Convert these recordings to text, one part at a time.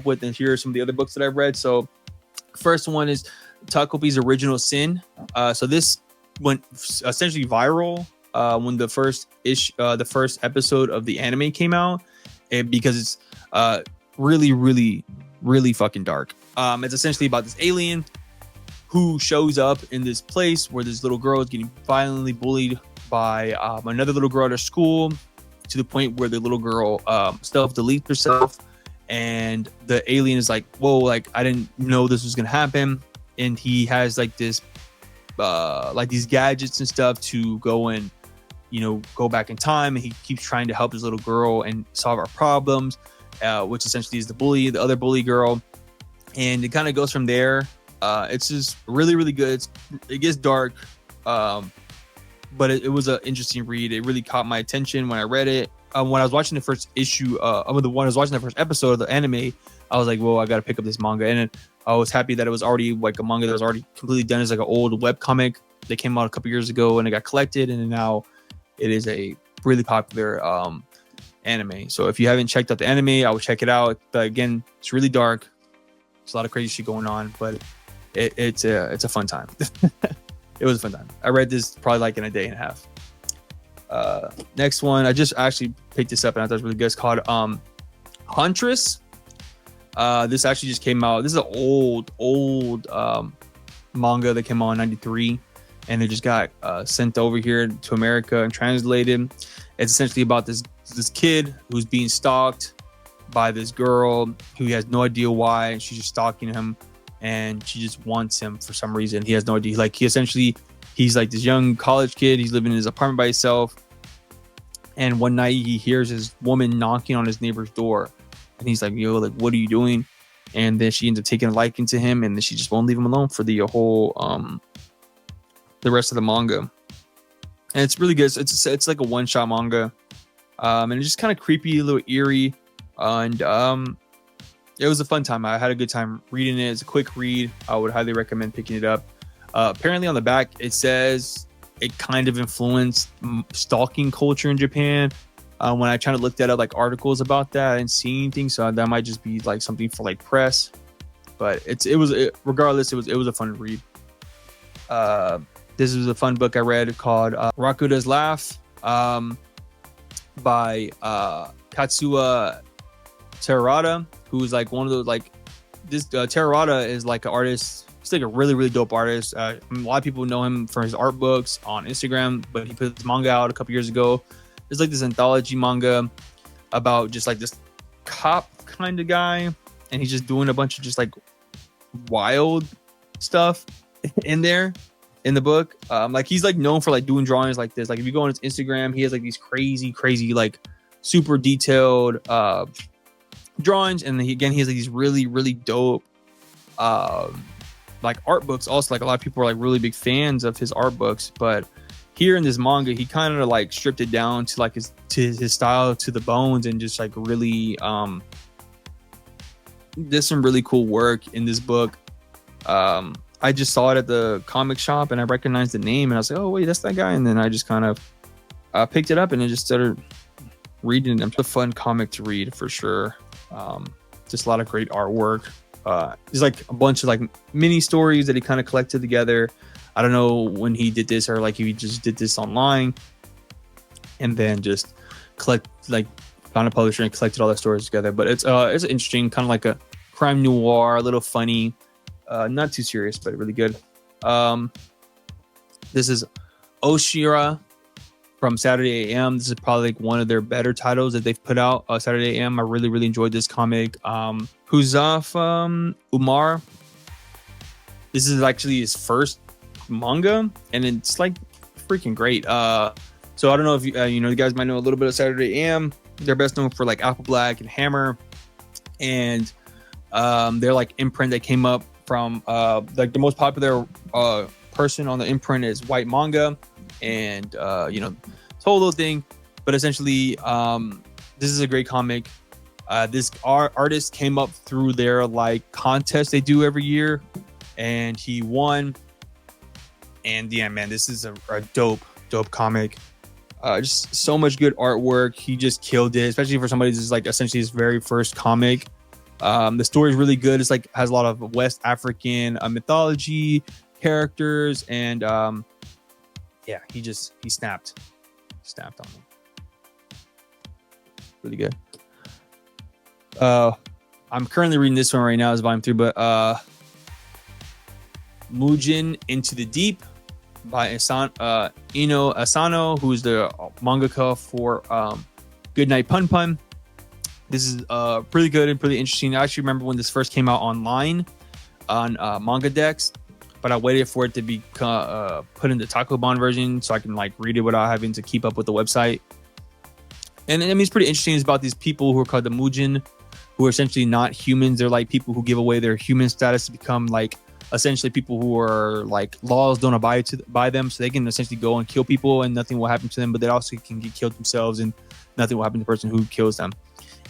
with, and here are some of the other books that I've read. So first one is Takopi's Original Sin. So this went essentially viral when the first episode of the anime came out, and because it's really fucking dark. It's essentially about this alien who shows up in this place where this little girl is getting violently bullied by another little girl at her school, to the point where the little girl self-deletes herself, and the alien is like, whoa, like I didn't know this was gonna happen. And he has like this like these gadgets and stuff to go and, you know, go back in time, and he keeps trying to help his little girl and solve our problems, which essentially is the other bully girl. And it kind of goes from there. It's just really good. It gets dark, but it was an interesting read. It really caught my attention when I read it. When I was watching the first issue, I was watching the first episode of the anime, I was like, whoa, I got to pick up this manga. And I was happy that it was already like a manga that was already completely done as like an old web comic that came out a couple years ago, and it got collected, and now it is a really popular anime. So if you haven't checked out the anime, I would check it out. But again, it's really dark. There's a lot of crazy shit going on, but it's a fun time. It was a fun time. I read this probably like in a day and a half. Next one, I just actually picked this up and I thought it was really good. It's called Huntress. This actually just came out. This is an old manga that came out in 93, and it just got sent over here to America and translated. It's essentially about this kid who's being stalked by this girl who has no idea why, and she's just stalking him, and she just wants him for some reason. He has no idea. Like he's like this young college kid. He's living in his apartment by himself, and one night he hears his woman knocking on his neighbor's door, and he's like, yo, like, what are you doing? And then she ends up taking a liking to him, and then she just won't leave him alone for the whole the rest of the manga. And it's really good. It's like a one-shot manga, and it's just kind of creepy, a little eerie, and it was a fun time. I had a good time reading it. It's a quick read. I would highly recommend picking it up. Apparently on the back it says it kind of influenced stalking culture in Japan. When I tried to look that up, like articles about that, I didn't see anything, so that might just be like something for like press. But regardless, it was a fun read. This was a fun book I read called Rakuda's Laugh, by Katsuya Terada, who's like one of those, like this Terada is like an artist. He's like a really dope artist. A lot of people know him for his art books on Instagram, but he put this manga out a couple years ago. It's like this anthology manga about just like this cop kind of guy, and he's just doing a bunch of just like wild stuff in there in the book. Like he's like known for like doing drawings like this. Like if you go on his Instagram, he has like these crazy like super detailed drawings, and he has like these really dope like art books. Also, like a lot of people are like really big fans of his art books, but here in this manga, he kind of like stripped it down to like his style to the bones, and just like really there's some really cool work in this book. I just saw it at the comic shop and I recognized the name, and I was like, oh wait, that's that guy. And then I just kind of picked it up and then just started reading it. It's a fun comic to read for sure. Just a lot of great artwork. There's like a bunch of like mini stories that he kind of collected together. I don't know when he did this, or like if he just did this online and then just found a publisher and collected all the stories together. But it's interesting, kind of like a crime noir, a little funny, not too serious, but really good. This is Oshira from Saturday AM. This is probably like one of their better titles that they've put out. Saturday AM. I really enjoyed this comic. Huzaf Umar. This is actually his first manga, and it's like freaking great. So I don't know if you guys might know a little bit of Saturday AM. They're best known for like Apple Black and Hammer, and they're like imprint that came up from like the most popular person on the imprint is White Manga, and this whole little thing. But essentially, this is a great comic. This artist came up through their like contest they do every year, and he won. And yeah, man, this is a dope comic. Just so much good artwork. He just killed it, especially for somebody who's like essentially his very first comic. The story is really good. It's like has a lot of West African mythology characters, and yeah, he snapped on me. Really good. I'm currently reading this one right now, is volume 3, but Mujin Into the Deep by Ino Asano, who's the mangaka for Goodnight Pun Pun. This is pretty good and pretty interesting. I actually remember when this first came out online on Manga Dex, but I waited for it to be put in the Takoban version so I can like read it without having to keep up with the website. And I mean, it's pretty interesting. It's about these people who are called the Mujin, who are essentially not humans. They're like people who give away their human status to become like essentially people who are like laws don't abide by them, so they can essentially go and kill people and nothing will happen to them, but they also can get killed themselves and nothing will happen to the person who kills them.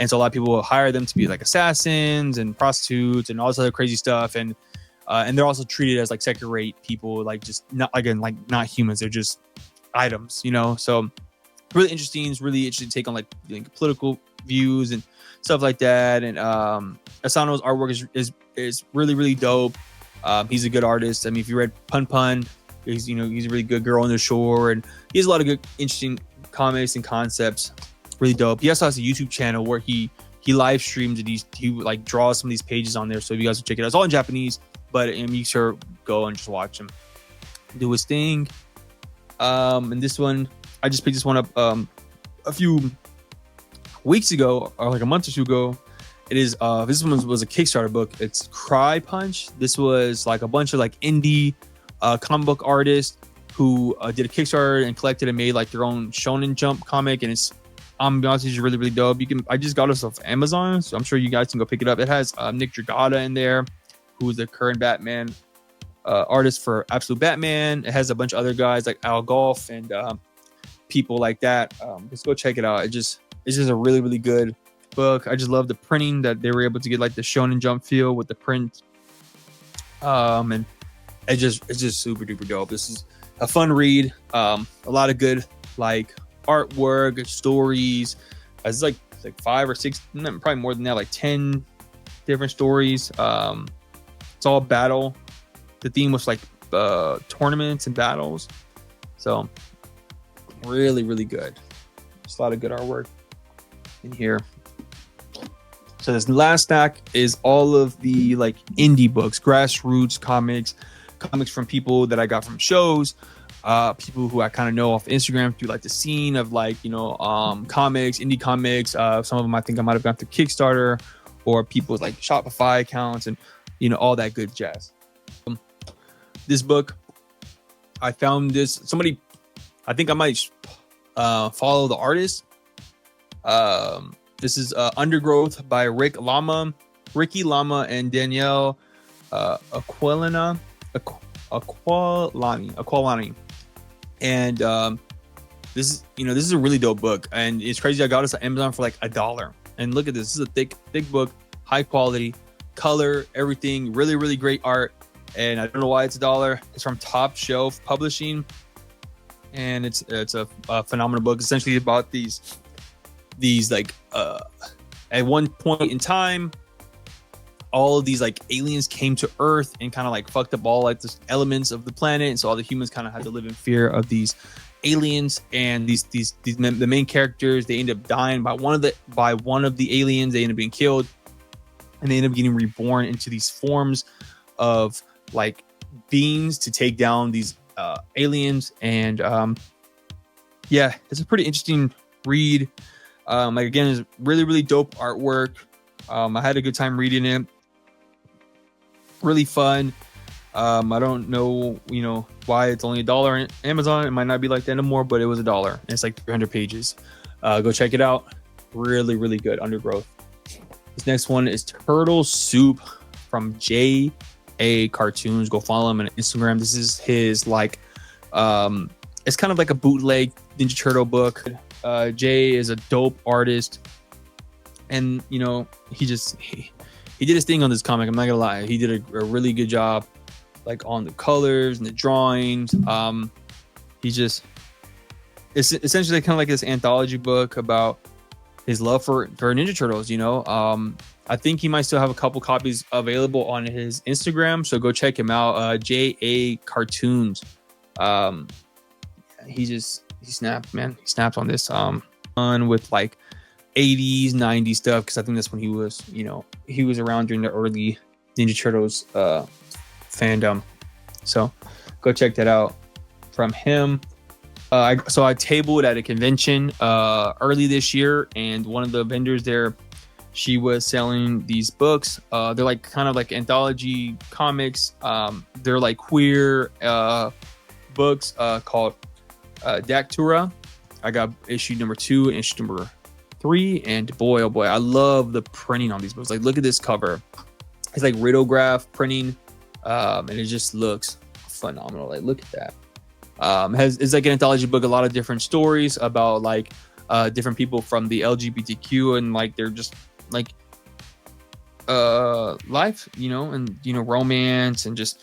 And so a lot of people will hire them to be like assassins and prostitutes and all this other crazy stuff, and they're also treated as like second-rate people, like just not again like not humans. They're just items, you know. So really interesting. It's really interesting take on like political views and stuff like that. And Asano's artwork is really, really dope. He's a good artist. I mean, if you read Pun Pun, he's a really good girl on the shore, and he has a lot of good, interesting comics and concepts. Really dope. He also has a YouTube channel where he live streams and he like draws some of these pages on there. So if you guys will check it out, it's all in Japanese, but you sure go and just watch him do his thing. And this one, I just picked this one up a few weeks ago, or like a month or two ago. It is this one was a Kickstarter book. It's Cry Punch. This was like a bunch of like indie comic book artists who did a Kickstarter and collected and made like their own Shonen Jump comic, and it's I'm be honest, it's really, really dope. I just got it off Amazon, so I'm sure you guys can go pick it up. It has Nick Dragata in there, who is the current Batman artist for Absolute Batman. It has a bunch of other guys like Al Golf and people like that. Just go check it out. It's just a really, really good book. I just love the printing that they were able to get like the Shonen Jump feel with the print. And it's just super duper dope. This is a fun read. A lot of good like artwork, stories. It's like 5 or 6, probably more than that, like 10 different stories. It's all battle. The theme was like tournaments and battles. So really, really good. There's a lot of good artwork in here. So this last stack is all of the like indie books, grassroots comics from people that I got from shows, people who I kind of know off Instagram through like the scene of like, comics, indie comics. Some of them I think I might have gone through Kickstarter, or people with like Shopify accounts and, all that good jazz. This book, I found this, I think I might follow the artist. This is Undergrowth by Ricky Lama and Danielle Aquilani. And this is a really dope book, and it's crazy. I got this on Amazon for like $1. And look at this. This is a thick book, high quality, color, everything, really, really great art. And I don't know why it's $1. It's from Top Shelf Publishing, and it's a phenomenal book. Essentially about these like at one point in time, all of these like aliens came to Earth and kind of like fucked up all like the elements of the planet, and so all the humans kind of had to live in fear of these aliens. And the main characters, they end up dying by one of the aliens. They end up being killed, and they end up getting reborn into these forms of like beings to take down these aliens. And yeah, it's a pretty interesting read. Like again, it's really, really dope artwork. I had a good time reading it. Really fun. I don't know, why it's only $1 on Amazon. It might not be like that anymore, but it was $1. And it's like 300 pages. Go check it out. Really, really good. Undergrowth. This next one is Turtle Soup from J.A. Cartoons. Go follow him on Instagram. This is his like, it's kind of like a bootleg Ninja Turtle book. Jay is a dope artist, and he did his thing on this comic. I'm not gonna lie, he did a really good job, like on the colors and the drawings. It's essentially kind of like this anthology book about his love for Ninja Turtles. I think he might still have a couple copies available on his Instagram, so go check him out. JA Cartoons. He snapped, man. He snapped on this on with like 80s, 90s stuff, because I think that's when he was, he was around during the early Ninja Turtles fandom. So go check that out from him. I tabled at a convention early this year, and one of the vendors there, she was selling these books. They're like kind of like anthology comics. They're like queer books called Dactura. I got issue number 2 and issue number 3, and boy, oh boy, I love the printing on these books. Like, look at this cover. It's like rotograph printing, and it just looks phenomenal. Like, look at that. It's like an anthology book, a lot of different stories about like different people from the LGBTQ, and like they're just like life, and romance, and just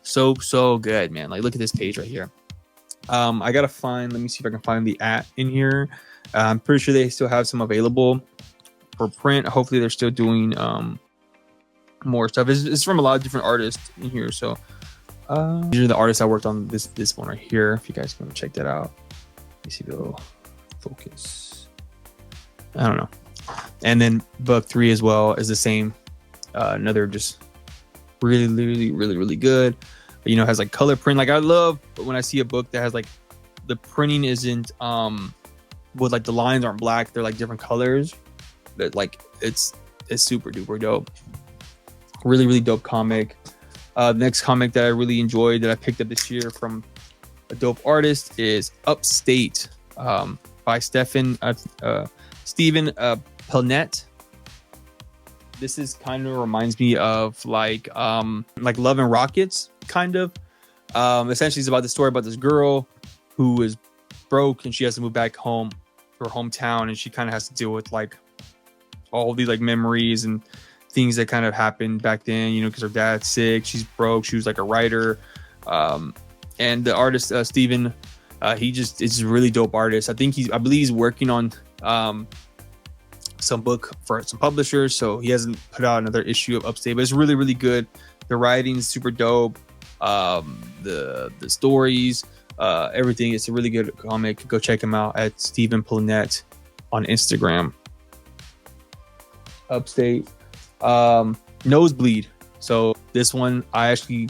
so good, man. Like, look at this page right here. I gotta find, let me see if I can find the in here. I'm pretty sure they still have some available for print. Hopefully they're still doing more stuff. It's from a lot of different artists in here. So these are the artists I worked on this one right here. If you guys want to check that out. Let me see if it'll focus. I don't know. And then book 3 as well is the same. Another just really good. Has like color print. Like, I love when I see a book that has like the printing isn't with like the lines aren't black, they're like different colors. That like it's super duper dope. Really dope comic. The next comic that I really enjoyed that I picked up this year from a dope artist is Upstate by Stephen Pelnet. This is kind of reminds me of like Love and Rockets, kind of. Essentially, it's about the story about this girl who is broke and she has to move back home to her hometown, and she kind of has to deal with like all these like memories and things that kind of happened back then, because her dad's sick, she's broke, she was like a writer, and the artist Steven, he just is a really dope artist. I believe he's working on some book for some publishers, so he hasn't put out another issue of Upstate, but it's really good. The writing's super dope, the stories, everything. It's a really good comic. Go check him out at Stephen Planet on Instagram. Upstate. Nosebleed. So this one I actually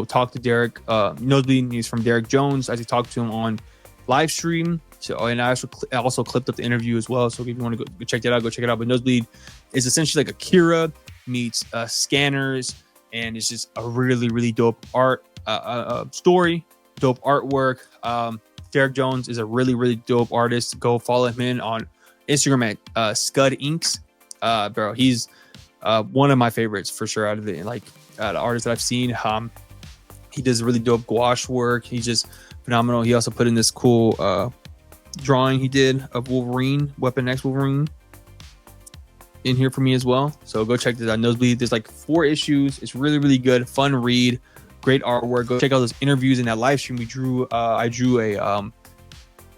talked to Derek. Nosebleed is from Derek Jones. I actually talked to him on live stream. So, and I also clipped up the interview as well. So if you want to go check that out, go check it out. But Nosebleed is essentially like Akira meets Scanners, and it's just a really dope art story, dope artwork. Derek Jones is a really dope artist. Go follow him in on Instagram at Scud Inks. Bro, he's one of my favorites for sure out of the artists that I've seen. He does really dope gouache work. He's just phenomenal. He also put in this cool drawing he did of Wolverine, Weapon X Wolverine, in here for me as well. So go check this out. Nosebleed. There's like 4 issues. It's really good, fun read, great artwork. Go check out those interviews in that live stream we drew. I drew a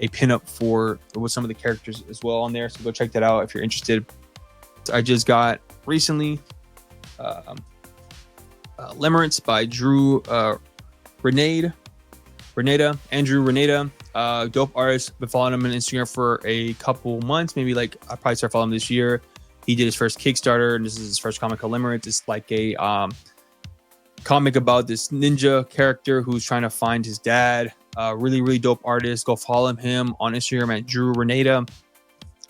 pinup with some of the characters as well on there. So go check that out if you're interested. I just got recently Limerence by Drew Andrew Renata. Dope artist. Been following him on Instagram for a couple months, maybe I probably started following him this year. He did his first Kickstarter, and this is his first comic called Limerence. It's like a comic about this ninja character who's trying to find his dad. Really dope artist. Go follow him on Instagram at Drew Renata.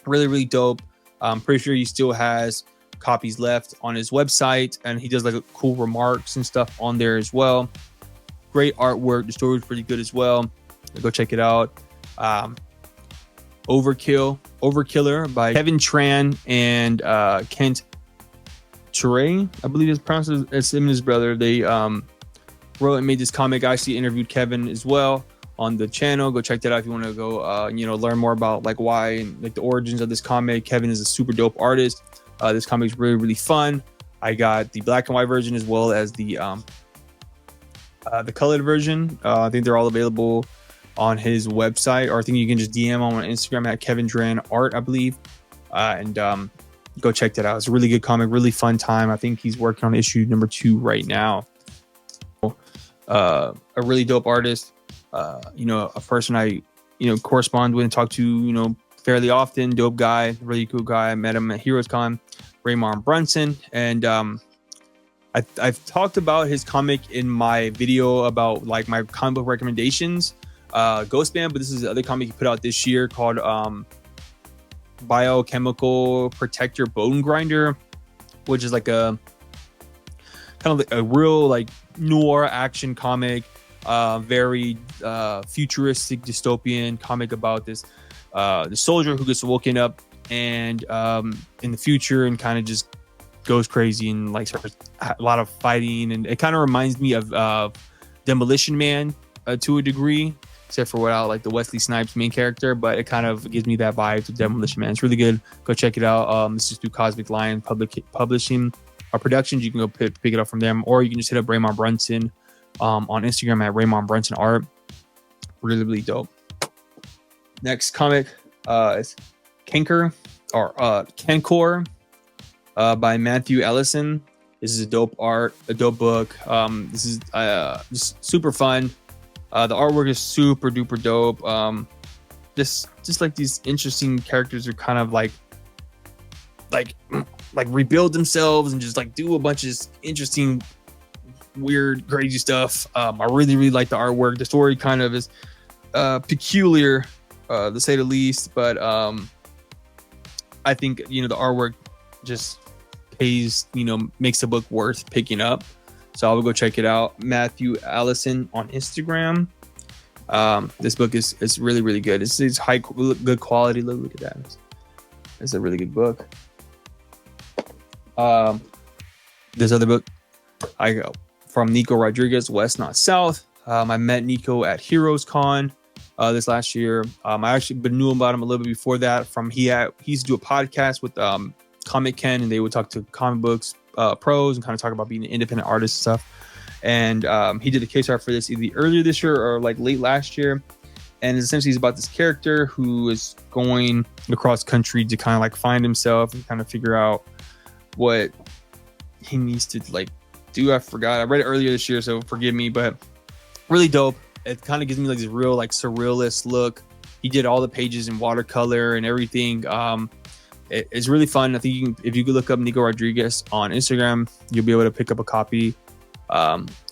Really dope. I'm pretty sure he still has copies left on his website, and he does like cool remarks and stuff on there as well. Great artwork. The story is pretty good as well. Go check it out. Overkiller by Kevin Tran and Kent Ture, I believe it's pronounced as him and his brother. They wrote and made this comic. I actually interviewed Kevin as well on the channel. Go check that out if you want to go learn more about why and the origins of this comic. Kevin is a super dope artist. This comic is really fun. I got the black and white version as well as the colored version. I think they're all available on his website, or I think you can just DM him on Instagram at Kevin Dran Art, I believe. And go check that out. It's a really good comic, really fun time. I think he's working on issue number 2 right now. A really dope artist, a person I, correspond with and talk to, fairly often. Dope guy, really cool guy. I met him at Heroes Con, Raymond Brunson. And I've talked about his comic in my video about like my comic book recommendations, Ghostman, but this is the other comic he put out this year called Biochemical Protector Bone Grinder, which is like a kind of like a real like noir action comic, very futuristic dystopian comic about this the soldier who gets woken up and in the future and kind of just goes crazy and like starts a lot of fighting, and it kind of reminds me of Demolition Man to a degree, except for without like the Wesley Snipes main character, but it kind of gives me that vibe to Demolition Man. It's really good. Go check it out. This is through Cosmic Lion Publishing Productions. You can go pick it up from them, or you can just hit up Raymond Brunson on Instagram at Raymond Brunson Art. Really, really dope. Next comic is Cankor by Matthew Ellison. This is a dope book. This is just super fun. The artwork is super duper dope. Just like these interesting characters are kind of like rebuild themselves and just like do a bunch of interesting, weird, crazy stuff. I really, really like the artwork. The story kind of is peculiar, to say the least, but I think the artwork just pays, makes the book worth picking up. So I will go check it out. Matthew Allison on Instagram. This book is really, really good. It's good quality. Look at that. It's a really good book. This other book I go from Nico Rodriguez, West Not South. I met Nico at Heroes Con this last year. I actually knew about him a little bit before that. He used to do a podcast with Comic Ken, and they would talk to comic books pros and kind of talk about being an independent artist and stuff. And he did a case art for this either earlier this year or like late last year. And essentially it's about this character who is going across country to kind of like find himself and kind of figure out what he needs to like do. I forgot. I read it earlier this year, so forgive me, but really dope. It kind of gives me like this real like surrealist look. He did all the pages in watercolor and everything. It's really fun. I think if you could look up Nico Rodriguez on Instagram, you'll be able to pick up a copy.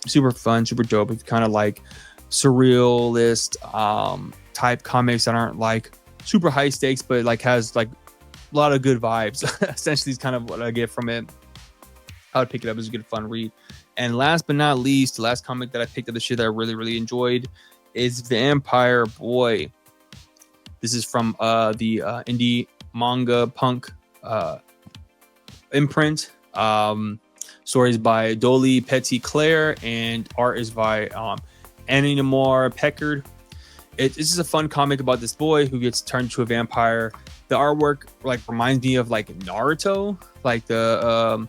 Super fun, super dope. It's kind of like surrealist type comics that aren't like super high stakes, but like has like a lot of good vibes. Essentially is kind of what I get from it. I would pick it up as a good fun read. And last but not least, the last comic that I picked up this year that I really, really enjoyed is Vampire Boy. This is from the indie manga punk imprint. Stories by Dolly Petitclerc and art is by Annie Namor Peckard. This is a fun comic about this boy who gets turned into a vampire. The artwork like reminds me of like Naruto, like the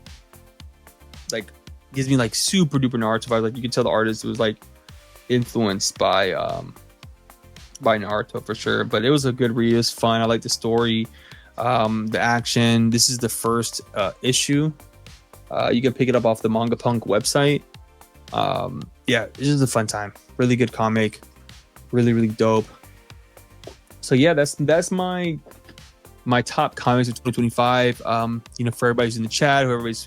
like gives me like super duper Naruto vibe. Like you can tell the artist was like influenced by Naruto for sure. But it was a good read. It was fun. I like the story, the action. This is the first issue. You can pick it up off the Manga Punk website. Yeah, it's just a fun time. Really good comic. Really, really dope. So yeah, that's my top comics of 2025. For everybody who's in the chat, whoever's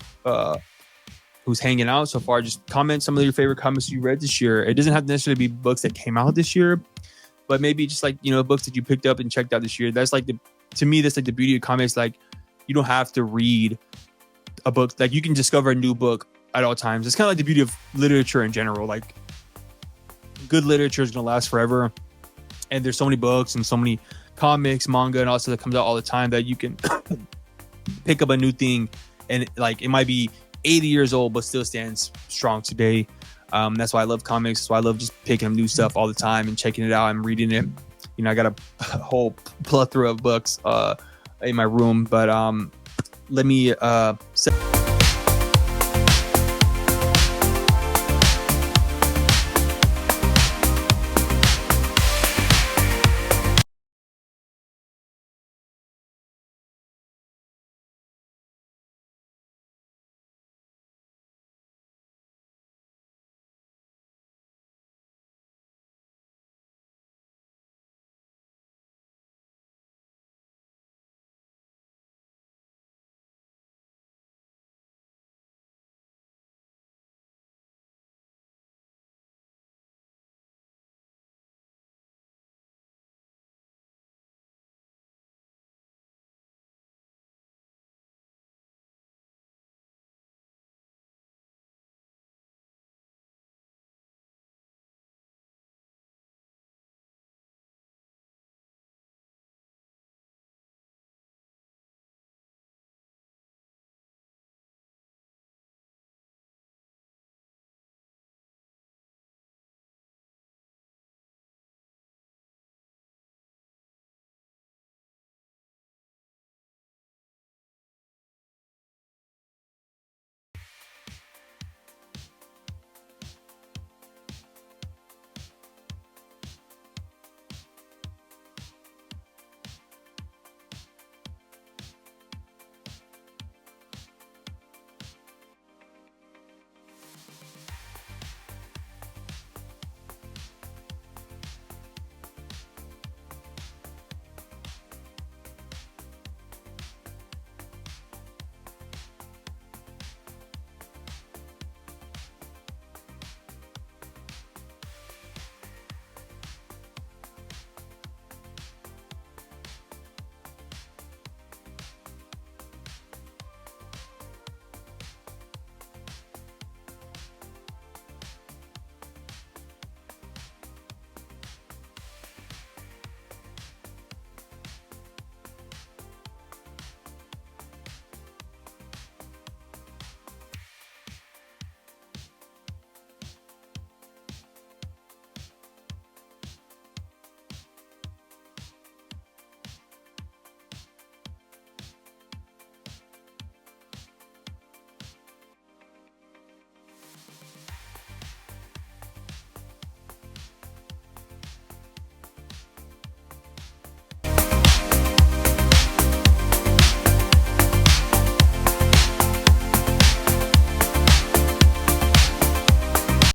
who's hanging out so far, just comment some of your favorite comics you read this year. It doesn't have to necessarily be books that came out this year, but maybe just like books that you picked up and checked out this year. That's like to me that's like the beauty of comics. Like you don't have to read a book, like you can discover a new book at all times. It's kind of like the beauty of literature in general. Like good literature is going to last forever, and there's so many books and so many comics, manga, and also that comes out all the time that you can pick up a new thing, and like it might be 80 years old but still stands strong today. That's why I love comics. That's why I love just picking up new stuff all the time and checking it out and reading it. I got a whole plethora of books in my room, but let me